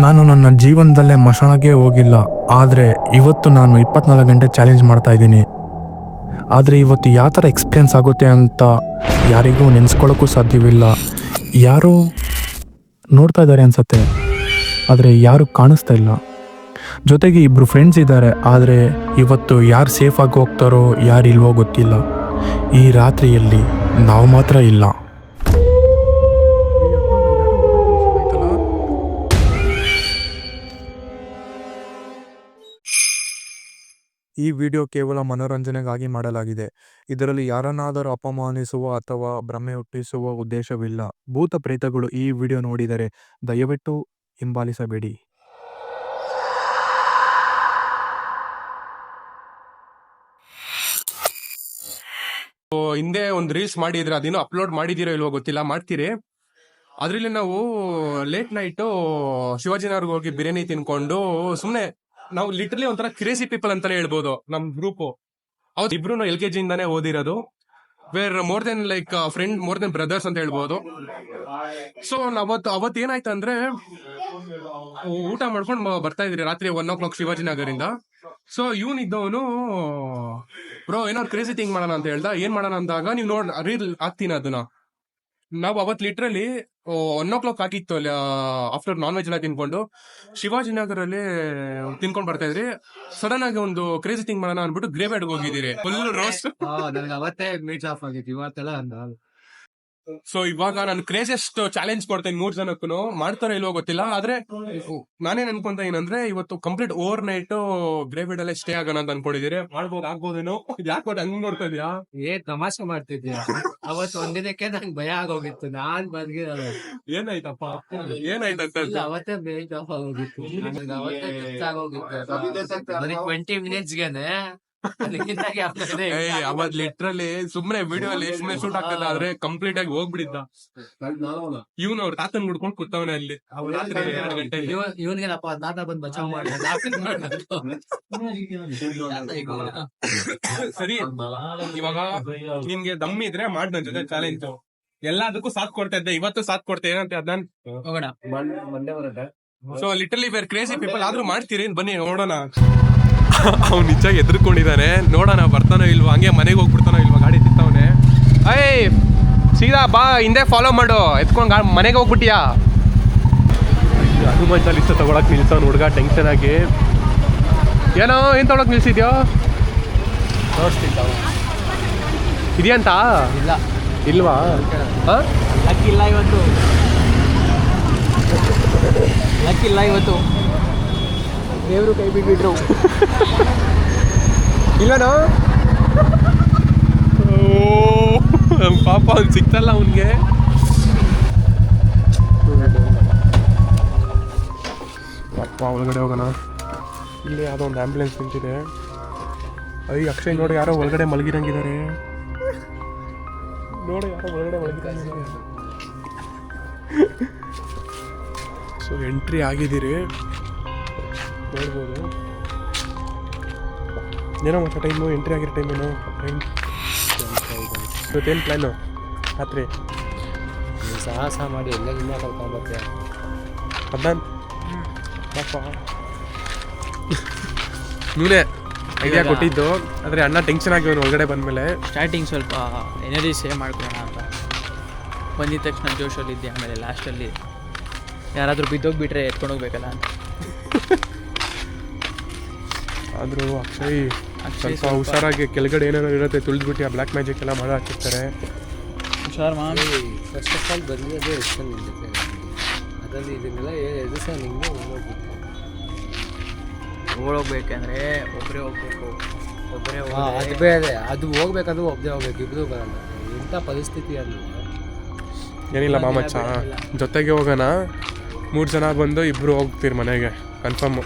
ನಾನು ನನ್ನ ಜೀವನದಲ್ಲೇ ಮಶಾಣಕ್ಕೆ ಹೋಗಿಲ್ಲ, ಆದರೆ ಇವತ್ತು ನಾನು 24 ಗಂಟೆ ಚಾಲೆಂಜ್ ಮಾಡ್ತಾ ಇದ್ದೀನಿ. ಆದರೆ ಇವತ್ತು ಯಾವ ಥರ ಎಕ್ಸ್ಪೀರಿಯನ್ಸ್ ಆಗುತ್ತೆ ಅಂತ ಯಾರಿಗೂ ನೆನೆಸ್ಕೊಳ್ಳೋಕ್ಕೂ ಸಾಧ್ಯವಿಲ್ಲ. ಯಾರೋ ನೋಡ್ತಾ ಇದ್ದಾರೆ ಅನ್ಸತ್ತೆ, ಆದರೆ ಯಾರು ಕಾಣಿಸ್ತಾ ಇಲ್ಲ. ಜೊತೆಗೆ ಇಬ್ಬರು ಫ್ರೆಂಡ್ಸ್ ಇದ್ದಾರೆ, ಆದರೆ ಇವತ್ತು ಯಾರು ಸೇಫಾಗಿ ಹೋಗ್ತಾರೋ ಯಾರು ಇಲ್ವೋ ಗೊತ್ತಿಲ್ಲ. ಈ ರಾತ್ರಿಯಲ್ಲಿ ನಾವು ಮಾತ್ರ ಇಲ್ಲ. ಈ ವಿಡಿಯೋ ಕೇವಲ ಮನೋರಂಜನೆಗಾಗಿ ಮಾಡಲಾಗಿದೆ. ಇದರಲ್ಲಿ ಯಾರನ್ನಾದರೂ ಅಪಮಾನಿಸುವ ಅಥವಾ ಭ್ರಮೆ ಹುಟ್ಟಿಸುವ ಉದ್ದೇಶವಿಲ್ಲ. ಭೂತ ಪ್ರೇತಗಳು ಈ ವಿಡಿಯೋ ನೋಡಿದರೆ ದಯವಿಟ್ಟು ಹಿಂಬಾಲಿಸಬೇಡಿ. ಹಿಂದೆ ಒಂದು ರೀಲ್ಸ್ ಮಾಡಿದ್ರೆ ಅದೇನೋ ಅಪ್ಲೋಡ್ ಮಾಡಿದಿರೋ ಇಲ್ವೋ ಗೊತ್ತಿಲ್ಲ, ಮಾಡ್ತೀರಿ. ಅದ್ರಲ್ಲಿ ನಾವು ಲೇಟ್ ನೈಟು ಶಿವಾಜಿನಗರ್ಗೆ ಹೋಗಿ ಬಿರಿಯಾನಿ ತಿನ್ಕೊಂಡು ಸುಮ್ನೆ ನಾವು ಲಿಟ್ರಲಿ ಒಂಥರ ಕ್ರೇಜಿ ಪೀಪಲ್ ಅಂತಾನೆ ಹೇಳ್ಬೋದು. ನಮ್ ಗ್ರೂಪ್ ಅವ್ರು ಇಬ್ರು LKG ಇಂದಾನೆ ಓದಿರೋದು. Were more than like friend, more than brothers ಅಂತ ಹೇಳ್ಬೋದು. ಸೊ ಅವತ್ತು ಏನಾಯ್ತು ಅಂದ್ರೆ, ಊಟ ಮಾಡ್ಕೊಂಡು ಬರ್ತಾ ಇದ್ರಿ ರಾತ್ರಿ 1 o'clock ಶಿವಾಜಿನಗರಿಂದ. ಸೊ ಇವನ್ ಇದ್ದವನು, ಬ್ರೋ ಏನಾದ್ರು ಕ್ರೇಜಿ ಥಿಂಗ್ ಮಾಡೋಣ ಅಂತ ಹೇಳ್ದ. ಏನ್ ಮಾಡೋಣ ಅಂದಾಗ, ನೀವು ರೀಲ್ ಹಾಕ್ತೀನಿ ಅದನ್ನ. ನಾವು ಅವತ್ ಲಿಟ್ರಲಿ 1 o'clock ಆಗಿತ್ತು ಆಫ್ಟರ್ ನಾನ್ ವೆಜ್ ಎಲ್ಲ ತಿನ್ಕೊಂಡು ಶಿವಾಜಿನಗರಲ್ಲಿ ತಿನ್ಕೊಂಡ್ ಬರ್ತಾ ಇದ್ರಿ. ಸಡನ್ ಆಗಿ ಒಂದು ಕ್ರೇಜಿ ಥಿಂಗ್ ಮಾಡೋಣ ಅನ್ಬಿಟ್ಟು ಗ್ರೇವ್ಯಾರ್ಡ್ಗೆ ಹೋಗಿದ್ದೀರಿ. Full roast. ಅವತ್ತೇ ಮೀಟ್ ಆಫ್ ಆಗಿತ್ತು, ಇವತ್ತೆಲ್ಲ ಸೊ ಇವಾಗ ನಾನು ಕ್ರೇಜಿಯಸ್ಟ್ ಚಾಲೆಂಜ್ ಕೊಡ್ತೇನೆ 3 ಜನಕ್ಕೂ. ಮಾಡ್ತಾರೋ ಇಲ್ವೋ ಗೊತ್ತಿಲ್ಲ, ಆದ್ರೆ ನಾನೇನ್ ಅನ್ಕೊಂತ ಏನಂದ್ರೆ, ಇವತ್ತು ಕಂಪ್ಲೀಟ್ ಓವರ್ ನೈಟ್ ಗ್ರೇವ್ಯಾರ್ಡ್ ಅಲ್ಲೇ ಸ್ಟೇ ಆಗೋಣ ಅಂತ ಅನ್ಕೊಂಡಿದ್ದೀರಿ. ಆಗ್ಬೋದೇನೋ. ಯಾಕೆ ಹಂಗ್ ನೋಡ್ತಾ ಇದೀಯಾ? ತಮಾಷೆ ಮಾಡ್ತಿದ್ಯಾ? ಅವತ್ತು ಒಂದಿನಕ್ಕೆ ನಂಗೆ ಭಯ ಆಗೋಗಿತ್ತು, ನಾನ್ ಬಂದಿರಲ್ಲ. ಏನಾಯ್ತಪ್ಪ? ಏನಾಯ್ತಂತ? ಅವತ್ತೇ ಮೀಟ್ ಆಫ್ ಆಗೋಗಿತ್ತು, ಅವತ್ತೇ ಆಗೋಗಿತ್ತು. ಬರೀ 20 minutesಗೆನೆ ಅವತ್ ಲಿಟ್ರಲಿ ಸುಮ್ನೆ ವಿಡಿಯೋ ಅಲ್ಲಿ ಸುಮ್ನೆ ಶೂಟ್ ಆಗ್ತದ, ಆದ್ರೆ ಕಂಪ್ಲೀಟ್ ಆಗಿ ಹೋಗ್ಬಿಡಿದ್ದ. ಇವ್ನ ಅವ್ರ ತಾತನ್ ಹುಡ್ಕೊಂಡ್ ಕೂತವನೆ ಅಲ್ಲಿ. ಇವನ್ಗೇನಪ್ಪ ತಾತ ಬಂದ್ ಬಚಾವ್ ಮಾಡಿ ಸರಿ. ಇವಾಗ ನಿನ್ಗೆ ದಮ್ ಇದ್ರೆ ಮಾಡ್ ನನ್ ಜೊತೆ ಚಾಲೆಂಜ್. ಎಲ್ಲದಕ್ಕೂ ಸಾಥ್ ಕೊಡ್ತಾ ಇದ್ದೆ, ಇವತ್ತು ಸಾಥ್ ಕೊಡ್ತೇನೆ ಏನಂತ ಅದನ್ನ ಹೋಗೋಣ. So literally were crazy people, ಆದ್ರೂ ಮಾಡ್ತೀರಿ, ಬನ್ನಿ ನೋಡೋಣ. ಅವ್ನು ನಿಜ ಎದ್ರುಕೊಂಡಿದ್ದಾನೆ, ನೋಡೋಣ ಬರ್ತಾನೋ ಇಲ್ವಾ. ಹಂಗೆ ಮನೆಗೆ ಹೋಗ್ಬಿಡ್ತಾನೋ ಇಲ್ವಾ, ಗಾಡಿ ತಿಂತವನೆ. ಅಯ್ಯ ಸೀದಾ ಬಾ, ಹಿಂದೆ ಫಾಲೋ ಮಾಡು, ಎತ್ಕೊಂಡು ಮನೆಗೆ ಹೋಗ್ಬಿಟ್ಟಿಯಾ? ಹನುಮಾನ್ ಚಾಲೀಸ ತಗೊಳಕ್ ನಿಲ್ಸವ್ನು ಹುಡುಗ ಟೆನ್ಷನ್ ಆಗಿ. ಏನೋ ಏನ್ ತಗೊಳಕ್ ನಿಲ್ಸಿದ್ಯೋ? ಇದೆಯಂತ? ಇಲ್ಲ ಇಲ್ವಾ? ಲಕ್ಕಿಲ್ಲ ಇವತ್ತು, ಲಕ್ಕಿಲ್ಲ ಇವತ್ತು. ದೇವ್ರು ಕೈ ಬಿಟ್ಬಿಟ್ರು. ಇಲ್ಲನೋ ಪಾಪ ಅವ್ನು ಸಿಕ್ತಲ್ಲ ಅವನ್ಗೆ. ಅಪ್ಪ ಒಳಗಡೆ ಹೋಗೋಣ. ಇಲ್ಲಿ ಯಾವುದೋ ಒಂದು ಆಂಬ್ಯುಲೆನ್ಸ್ ನಿಂತಿದೆ. ಅಕ್ಷಯ್ ನೋಡಿ, ಯಾರೋ ಒಳಗಡೆ ಮಲಗಿರಂಗಿದ್ದಾರೆ. ನೋಡಿ ಯಾರೋ ಒಳಗಡೆ ಮಲಗಿರಂಗಿದ್ದಾರೆ. ಸೊ ಎಂಟ್ರಿ ಆಗಿದ್ದೀರಿ, ನೋಡ್ಬೋದು. ಏನೋ ಮತ್ತೆ ಟೈಮು, ಎಂಟ್ರಿ ಆಗಿರೋ ಟೈಮ್ ಏನೋ. ಇವತ್ತೇನು ಪ್ಲ್ಯಾನು ರಾತ್ರಿ? ಸಾಹಸ ಮಾಡಿ ಎಲ್ಲದಿಂದ ಕರ್ಕೊಂಡ್ಬರ್ತೀಯ ಅದನ್ನ ಪಾಪ ನೀನೇ ಐಡಿಯಾ ಕೊಟ್ಟಿದ್ದು, ಆದರೆ ಅಣ್ಣ ಟೆನ್ಷನ್ ಆಗಿ ಒಳಗಡೆ ಬಂದಮೇಲೆ ಸ್ಟಾರ್ಟಿಂಗ್ ಸ್ವಲ್ಪ ಎನರ್ಜಿ ಸೇವ್ ಮಾಡ್ಕೊಳ್ಳೋಣ ಅಂತ ಬಂದಿದ ತಕ್ಷಣ ಜೋಶಲ್ಲಿದ್ದೆ. ಆಮೇಲೆ ಲಾಸ್ಟಲ್ಲಿ ಯಾರಾದರೂ ಬಿದ್ದೋಗ್ಬಿಟ್ರೆ ಎತ್ಕೊಂಡು ಹೋಗ್ಬೇಕಲ್ಲ ಅಂತ. ಆದರೂ ಅಕ್ಷಯ್ ಸ್ವಲ್ಪ ಹುಷಾರಾಗಿ, ಕೆಳಗಡೆ ಏನೇನೋ ಇರುತ್ತೆ ತುಳಿದ್ಬಿಟ್ಟು ಆ ಬ್ಲ್ಯಾಕ್ ಮ್ಯಾಜಿಕ್ ಎಲ್ಲ ಮಾಡಿ ಹಾಕಿರ್ತಾರೆ. ಹುಷಾರು ಮಾಮಿ. ಫಸ್ಟ್ ಆಫ್ ಆಲ್ ಬಂದಿರೋದೇ ಎಷ್ಟು ನಿಂತೆ, ಅದರಲ್ಲಿ ಇದನ್ನೆಲ್ಲ ಎದುರಿಸ ನಿಂಗೆ ಓಡೋಗ್ಬೇಕಂದ್ರೆ ಒಬ್ಬರೇ ಹೋಗ್ಬೇಕು. ಒಬ್ಬರೇ ಅದು ಬೇರೆ, ಅದು ಹೋಗ್ಬೇಕಂದ್ರೆ ಒಬ್ಬರೇ ಹೋಗ್ಬೇಕು, ಇಬ್ಬರು ಬರಲ್ಲ. ಇಂಥ ಪರಿಸ್ಥಿತಿ ಅದು. ಏನಿಲ್ಲ ಮಾಮಚ್ಚ, ಜೊತೆಗೆ ಹೋಗೋಣ. 3 ಜನ ಬಂದು ಇಬ್ಬರು ಹೋಗ್ತೀರಿ ಮನೆಗೆ ಕನ್ಫರ್ಮು.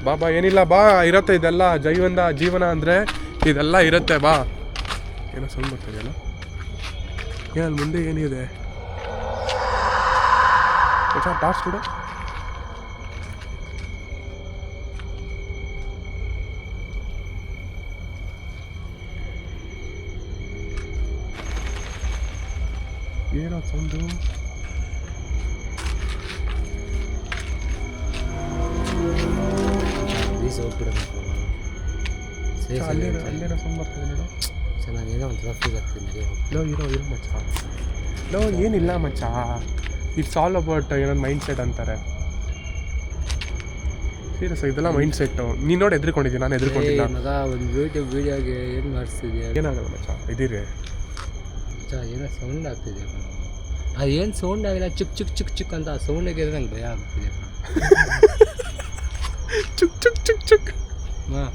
ಬಾ ಏನಿಲ್ಲ ಬಾ, ಇರತ್ತೆ ಇದೆಲ್ಲ. ಜೀವನ ಅಂದರೆ ಇದೆಲ್ಲ ಇರುತ್ತೆ, ಬಾ. ಏನೋ ಸೌಂಡ್ ಬರ್ತಿದೆಯಲ್ಲ, ಏನಲ್ಲಿ ಮುಂದೆ ಏನಿದೆ? ಟಾರ್ಚ್ ಕೂಡ ಏನೋ ಸೌಂಡು. ಪ್ಲೀಸ್ ಹೋಗ್ಬಿಡಬೇಕು. ಅಲ್ಲೇನೋ ಸೌಂಡ್ ಬರ್ತದೆ ನೋಡು. ಚೆನ್ನಾಗೇನೋ ಒಂಥರ ಫೀಲ್ ಆಗ್ತದೆ. ಇರೋ ಮಚ್ಚ. ಏನಿಲ್ಲ ಮಚ್ಚ, ಇಟ್ಸ್ ಆಲ್ ಅಬೌಟ್ ಏನೊಂದು ಮೈಂಡ್ ಸೆಟ್ ಅಂತಾರೆ. ಸೀರಿಯಸ್ ಇದೆಲ್ಲ ಮೈಂಡ್ ಸೆಟ್ಟು. ನೀನು ನೋಡಿ ಎದ್ರಿಕೊಂಡಿದ್ದೀನಿ, ನಾನು ಎದ್ರಿಕೊಂಡಿಲ್ಲ. ಮಗ ಒಂದು ವೀಡಿಯೋಗೆ ಏನು ಮಾಡಿಸ್ತಿದ್ಯಾ? ಏನಾಗಲ್ಲ ಮಚ್ಚ, ಇದೀರಿ ಮಚ್ಚ ಏನೋ ಸೌಂಡ್ ಆಗ್ತಿದೆ. ಅದೇನು ಸೌಂಡ್ ಆಗಿಲ್ಲ, ಚುಕ್ ಚುಕ್ ಚುಕ್ ಚುಕ್ ಅಂತ ಆ ಸೌಂಡಿಗೆ ನಂಗೆ ಭಯ ಆಗ್ತಿದೆ. Took took took took. ಹಾಂ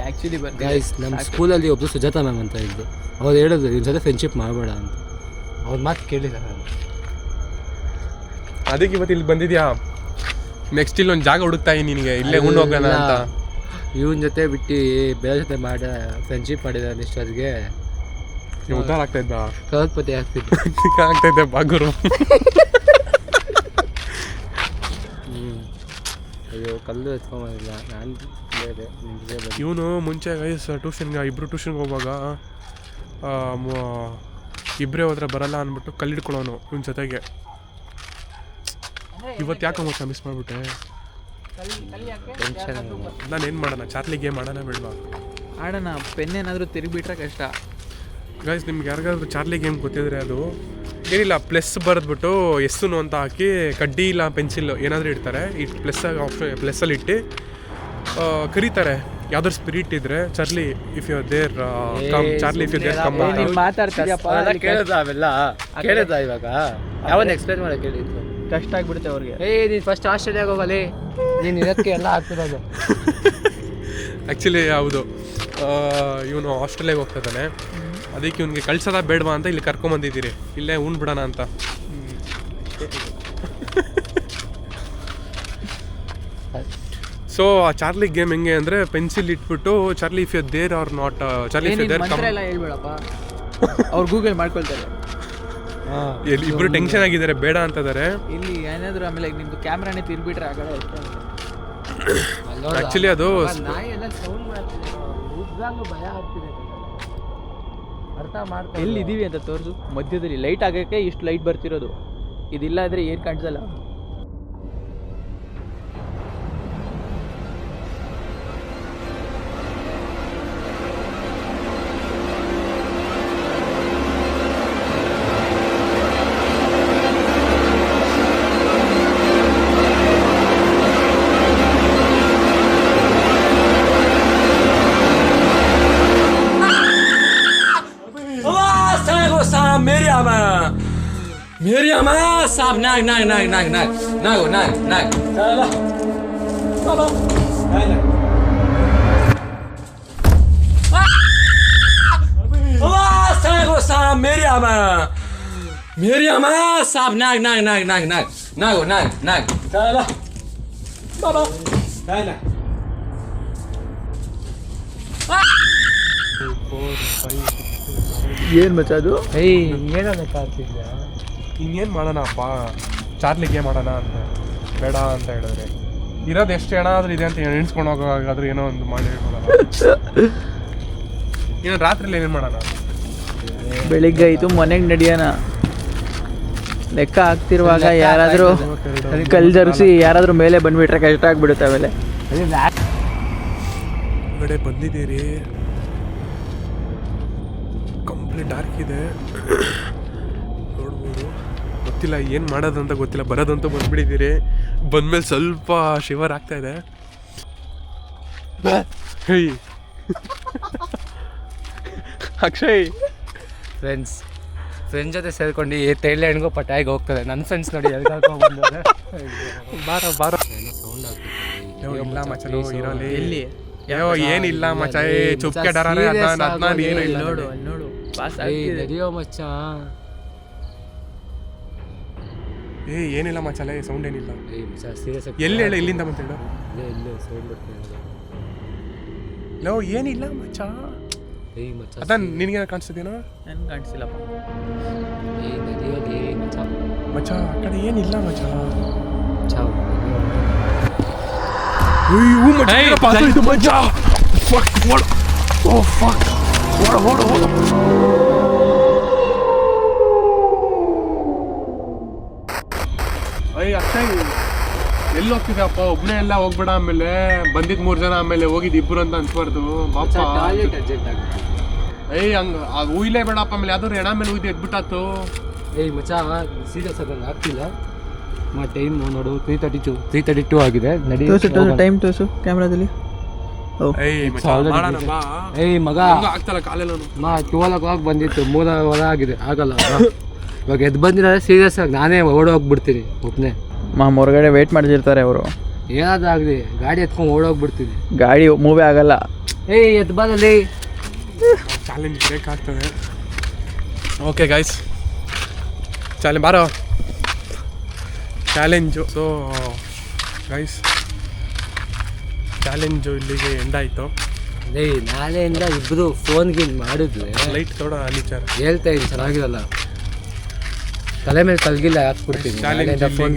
ಆ್ಯಕ್ಚುಲಿ ಗೈಸ್, ನಮ್ಮ ಸ್ಕೂಲಲ್ಲಿ ಒಬ್ಬರು ಸುಜಾತ ಮ್ಯಾಮ್ ಅಂತ ಇದ್ದು, ಅವ್ರು ಹೇಳಿದ್ರು ಇವ್ರ ಜೊತೆ ಫ್ರೆಂಡ್ಶಿಪ್ ಮಾಡಬೇಡ ಅಂತ. ಅವ್ರ ಮಾತು ಕೇಳಿಲ್ಲ ನಾನು. ಅದಕ್ಕೆ ಇವತ್ತು ಇಲ್ಲಿ ಬಂದಿದ್ಯಾ? ನೆಕ್ಸ್ಟ್ ಇಲ್ಲೊಂದು ಜಾಗ ಹುಡುಕ್ತಾ ಇದ್ದೀನಿ ನಿನಗೆ, ಇಲ್ಲೇ ಉಂಡು ಹೋಗೋಣ ಅಂತ. ಇವನ ಜೊತೆ ಬಿಟ್ಟು ಬೇರೆ ಜೊತೆ ಫ್ರೆಂಡ್ಶಿಪ್ ಮಾಡಿದ ಇಷ್ಟೊತ್ತಿಗೆ ಉದ್ದಾರ ಆಗ್ತಾ ಇದ್ದ, ಕರೋಡ್ಪತಿ ಆಗ್ತಿತ್ತು. ಆಗ್ತಾ ಇದ್ದೆ ಬಾಗುರು. ಅಯ್ಯೋ ಕಲ್ಲು ಎತ್ಕೊಂಬಂದಿಲ್ಲ ನಾನು. ಇವನು ಮುಂಚೆ ಗೈಸ್ ಇಬ್ಬರು ಟ್ಯೂಷನ್ಗೆ ಹೋಗುವಾಗ ಇಬ್ಬರೇ ಹೋದ್ರೆ ಬರಲ್ಲ ಅಂದ್ಬಿಟ್ಟು ಕಲ್ಲಿಡ್ಕೊಳ್ಳೋನು ಇವನ ಜೊತೆಗೆ. ಇವತ್ತು ಯಾಕೆ ಮಚ್ಚ ಮಿಸ್ ಮಾಡಿಬಿಟ್ಟೆ? ನಾನು ಏನು ಮಾಡೋಣ? ಚಾರ್ಲಿ ಗೇಮ್ ಆಡೋಣ ಬೇಡವಾ? ಆಡೋಣ. ಪೆನ್ ಏನಾದರೂ ತಿರುಗಿಬಿಟ್ರೆ ಕಷ್ಟ. ಗೈಸ್, ನಿಮ್ಗೆ ಯಾರಿಗಾದ್ರೂ ಚಾರ್ಲಿ ಗೇಮ್ ಗೊತ್ತಿದ್ರೆ ಅದು ಏನಿಲ್ಲ, ಪ್ಲಸ್ ಬರೆದ್ಬಿಟ್ಟು ಎಸ್ಸು ಅಂತ ಹಾಕಿ ಕಡ್ಡಿ ಇಲ್ಲ ಪೆನ್ಸಿಲ್ ಏನಾದರೂ ಇಡ್ತಾರೆ. ಇಟ್ಟು ಪ್ಲಸ್ಸಲ್ಲಿ ಇಟ್ಟು ಕರೀತಾರೆ. ಯಾವ್ದಾದ್ರು ಸ್ಪಿರಿಟ್ ಇದ್ರೆ Charlie if you there come, Charlie if you there come ಅಂತ. ಕೇಳಿದ ಅವೆಲ್ಲ ಕೇಳಿದ ಇವಾಗ ಯಾವನ್ನ ಎಕ್ಸ್ಪ್ಲೇನ್ ಮಾಡಕ್ಕೆ ಹೇಳಿದ್ದು ಕಷ್ಟ ಆಗ್ಬಿಡುತ್ತೆ ಅವ್ರಿಗೆ. ನೀನು ಫಸ್ಟ್ ಆಸ್ಟ್ರೇಲಿಯಾಗೆ ಹೋಗಲಿ, ನೀನು ಇದಕ್ಕೆ ಎಲ್ಲ ಆಗ್ತಿರೋದು. ಆ್ಯಕ್ಚುಲಿ ಹೌದು, ಇವನು ಆಸ್ಟ್ರೇಲಿಯಾಗೆ ಹೋಗ್ತಾ ಇದ್ದಾನೆ. ಅದಕ್ಕೆ ಇವನಿಗೆ ಕಳ್ಸೋದ ಬೇಡವಾ ಅಂತ ಇಲ್ಲಿ ಕರ್ಕೊಂಬಂದಿದ್ದೀರಿ, ಇಲ್ಲೇ ಉಣ್ಬಿಡೋಣ ಅಂತ. ಸೊ ಆ ಚಾರ್ಲಿ ಗೇಮ್ ಹೆಂಗೆ ಅಂದರೆ ಪೆನ್ಸಿಲ್ ಇಟ್ಬಿಟ್ಟು Charlie if you there are not, Charlie if you there come ಎಲ್ಲ ಹೇಳ್ಬೇಡಪ್ಪ, ಅವ್ರು ಗೂಗಲ್ ಮಾಡ್ಕೊಳ್ತಾರೆ. ಇಬ್ರು ಟೆನ್ಷನ್ ಆಗಿದ್ದಾರೆ, ಬೇಡ ಅಂತಿದ್ದಾರೆ. ಇಲ್ಲಿ ಏನಾದರೂ ಆಮೇಲೆ ನಿಮ್ದು ಕ್ಯಾಮ್ರಾನೇ ತಿರ್ಬಿಟ್ರೆ ಆಗಲ್ಲ. ಆ್ಯಕ್ಚುಲಿ ಅದು ನಾಯಿ ಎಲ್ಲ ಸೌಂಡ್ ಮಾಡ್ತಿದೆ, ಭಯ ಆಗ್ತಿದೆ. ಅರ್ಥ ಮಾಡ್ತಾ ಎಲ್ಲಿದ್ದೀವಿ ಅಂತ ತೋರಿಸು. ಮಧ್ಯದಲ್ಲಿ ಲೈಟ್ ಆಗೋಕ್ಕೆ ಇಷ್ಟು ಲೈಟ್ ಬರ್ತಿರೋದು, ಇದಿಲ್ಲ ಅಂದರೆ ಏನು ಕಾಣಿಸಲ್ಲ. मेरी अम्मा साहब नाग नाग नाग नाग नाग नाग नाग नाग चलो बाबा साहब मेरी अम्मा साहब नाग नाग नाग नाग नाग नाग नाग नाग चलो बाबा ಏನು ಮಚ್ಚದು? ಏನಕ್ಕಾಗ್ತಿದ್ಯಾ? ಇನ್ನೇನು ಮಾಡೋಣಪ್ಪ, ಚಾರ್ಲಿ ಗೇಮ್ ಮಾಡೋಣ ಅಂತ. ಬೇಡ ಅಂತ ಹೇಳಿದ್ರೆ ಇರೋದು ಎಷ್ಟು ಹಣ ಆದ್ರೂ ಇದೆ ಅಂತ ಎಣಿಸ್ಕೊಂಡು ಹೋಗೋಗಾದ್ರೂ ಏನೋ ಒಂದು ಮಾಡಿ ಹೇಳ್ಕೊಡೋಣ. ಇನ್ನು ರಾತ್ರಿಲಿ ಏನೇನು ಮಾಡೋಣ? ಬೆಳಿಗ್ಗೆ ಆಯಿತು ಮನೆಗೆ ನಡೆಯೋಣ. ಲೆಕ್ಕ ಆಗ್ತಿರುವಾಗ ಯಾರಾದರೂ ಕಲ್ಲು ಜರುಗಿಸಿ ಯಾರಾದರೂ ಮೇಲೆ ಬಂದುಬಿಟ್ರೆ ಕಷ್ಟ ಆಗಿಬಿಡುತ್ತೆ. ಆಮೇಲೆ ಹೊರಗಡೆ ಬಂದಿದ್ದೀರಿ, ಕಂಪ್ಲೀಟ್ ಡಾರ್ಕ್ ಇದೆ, ನೋಡ್ಬೋದು. ಗೊತ್ತಿಲ್ಲ ಏನು ಮಾಡೋದಂತ ಗೊತ್ತಿಲ್ಲ, ಬರೋದಂತೂ ಬಂದ್ಬಿಟ್ಟಿದ್ದೀರಿ. ಬಂದಮೇಲೆ ಸ್ವಲ್ಪ ಶಿವರ್ ಆಗ್ತಾ ಇದೆ. ಹೇಯ್ ಅಕ್ಷಯ್, ಫ್ರೆಂಡ್ಸ್ ಜೊತೆ ಸೇರ್ಕೊಂಡು ಥೈಲ್ಯಾಂಡ್ಗೂ ಪಟಾಯಿಗೆ ಹೋಗ್ತದೆ. ನನ್ನ ಫ್ರೆಂಡ್ಸ್ ನೋಡಿ ಎಲ್ಲಿ ಕರ್ಕೊಂಡ್ಬಂದವ್ರೆ. ಬಾರ ಬಾರ. ಸೌಂಡ್ ಆಗ್ತಿದೆ. ಇಲ್ಲ ಮಚ್ಚಲು ಇರೋಲಿ. ಎಲ್ಲಿ ಅಯ್ಯೋ ಏನಿಲ್ಲ ಮಚ್ಚ, ಚುಪ್ಕೆ ಡರಾರೆ ಅದನ್ನ ಏನು ಇಲ್ಲ. ನೋಡು ಅಲ್ಲಿ ನೋಡು, ಪಾಸ್ ನಡಿಯೋ ಮಚ್ಚ. ಏನಿಲ್ಲ ಮಚ್ಚಲೆ, ಸೌಂಡ್ ಏನಿಲ್ಲ. ಸೀರಿಯಸ್ ಎಲ್ಲಿ ಹೇಳ, ಇಲ್ಲಿಂದ ಬಂತ ಹೇಳು. ಇಲ್ಲೇ ಸೌಂಡ್ ಬರ್ತಿದೆ. ಲೋ ಏನಿಲ್ಲ ಮಚ್ಚ, ಮಚ್ಚ ಅದ ನಿನಗೆ ಕಾಣಿಸ್ತಿದೇನೋ? ನನ್ಗೆ ಕಾಣಿಸಿಲ್ಲಪ್ಪ. ನಡಿಯೋದು ಮಚ್ಚ. ಮಚ್ಚ ಆ ಕಡೆ ಏನಿಲ್ಲ ಮಚ್ಚ. ಚಾವ್ ಅಯ್ಯೋ ಮಚ್ಚ, ಪಾಸ್ ಆಯ್ತು ಮಚ್ಚ. ಫಕ್ ಓಡ, ಓ ಫಕ್ ಓಡ ಓಡ ಓಡ. ಅಯ್ಯ ಅಕ್ಷಯ್ ಎಲ್ಲಿ ಹೋಗ್ತಿದೆ ಅಪ್ಪ ಒಬ್ನೇ ಎಲ್ಲ ಹೋಗ್ಬೇಡ, ಆಮೇಲೆ ಬಂದಿದ್ 3 ಜನ ಆಮೇಲೆ ಹೋಗಿದ್ 2 ಅಂತ ಅನ್ಸ್ಬಾರ್ದು ಬಾಪ. ಟಾಯ್ಲೆಟ್ ಅರ್ಜೆಂಟ್ ಆಗುತ್ತೆ. ಏಯ್ ಹಂಗ ಉಯ್ಲೇ ಬೇಡಪ್ಪ, ಆಮೇಲೆ ಯಾವ್ದಾದ್ರು ಎಣ ಮೇಲೆ ಉಯ್ದು ಎದ್ಬಿಟ್ಟಾತು. ಏಯ್ ಮಚ್ಚ ಸೀರಿಯಸ್ ಆಗಿ ಆಗ್ತಿಲ್ಲ. ಟೈಮ್ ನೋಡು 3:32 ಆಗಿದೆ. ನಡಿ ಟೈಮ್ ತೋರಿಸು ಕ್ಯಾಮ್ರಾದಲ್ಲಿ. ಏಯ್ ಮಗ ಆಗ್ತಲ್ಲ ಕಾಲೆಲ್ಲ 12 ಬಂದಿತ್ತು, 3 ಆಗಿದೆ, ಆಗಲ್ಲ. ಇವಾಗ ಎದ್ದು ಬಂದಿರ ಸೀರಿಯಸ್ ಆಗಿ ನಾನೇ ಓಡೋಗ್ಬಿಡ್ತೀನಿ ಒಬ್ಬನೇ. ಹೊರಗಡೆ ವೇಟ್ ಮಾಡ್ತಿರ್ತಾರೆ ಅವರು. ಏನಾದ್ರು ಆಗಲಿ ಗಾಡಿ ಎತ್ಕೊಂಡು ಓಡೋಗ್ಬಿಡ್ತೀನಿ. ಗಾಡಿ ಮೂವೇ ಆಗಲ್ಲ. ಏಯ್ ಎದ್ದು ಬಂದಲ್ಲಿ ಚಾಲೆಂಜ್ ಬೇಕಾಗ್ತದೆ. ಓಕೆ ಗೈಸ್, ಬಾರೋ ಚಾಲೆಂಜು. ಸೊ ಗೈಸ್, ಚಾಲೆಂಜು ಇಲ್ಲಿಗೆ ಎಂಡ್ ಆಯಿತು. ಏಯ್ ನಾಳೆಯಿಂದ ಇಬ್ಬರು ಫೋನ್ಗೆ ಮಾಡಿದ್ವಿ. ಲೈಟ್ ತೋಡ ಅನಿಚಾರ ಹೇಳ್ತಾ ಇದ್ದೀನಿ, ಚೆನ್ನಾಗಿರಲ್ಲ. ತಲೆ ಮೇಲೆ ತಲಗಿಲ್ಲ ಹಾಕ್ಬಿಡ್ತೀನಿ. ಚಾಲೆಂಜ್ ಫೋನ್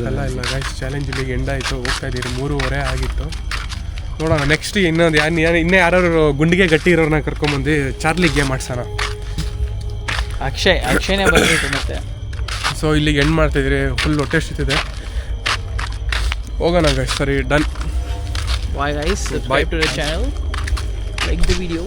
ಅಲ್ಲ ಇಲ್ಲ ಗೈಸ್, ಚಾಲೆಂಜ್ ಇಲ್ಲಿಗೆ ಎಂಡ್ ಆಯಿತು. ಹೋಗ್ತಾ ಇದ್ದೀರಿ, 3:30 ಆಗಿತ್ತು. ನೋಡೋಣ ನೆಕ್ಸ್ಟ್ ಇನ್ನೊಂದು ಇನ್ನೇ ಯಾರು ಗುಂಡಿಗೆ ಗಟ್ಟಿ ಇರೋರನ್ನ ಕರ್ಕೊಂಬಂದು ಚಾರ್ಲಿ ಗೇಮ್ ಆಡ್ಸೋಣ. ಅಕ್ಷಯನೇ ಬಂದಿತ್ತು ಮತ್ತೆ. ಸೊ ಇಲ್ಲಿಗೆ ಎಂಡ್ ಮಾಡ್ತಾಯಿದ್ದೀರಿ, ಫುಲ್ ಹೊಟ್ಟೆ ಎಷ್ಟಿದೆ. ಹೋಗೋಣ ಗೈಸ್, ಸರಿ done. Bye guys, subscribe to the channel, like the video.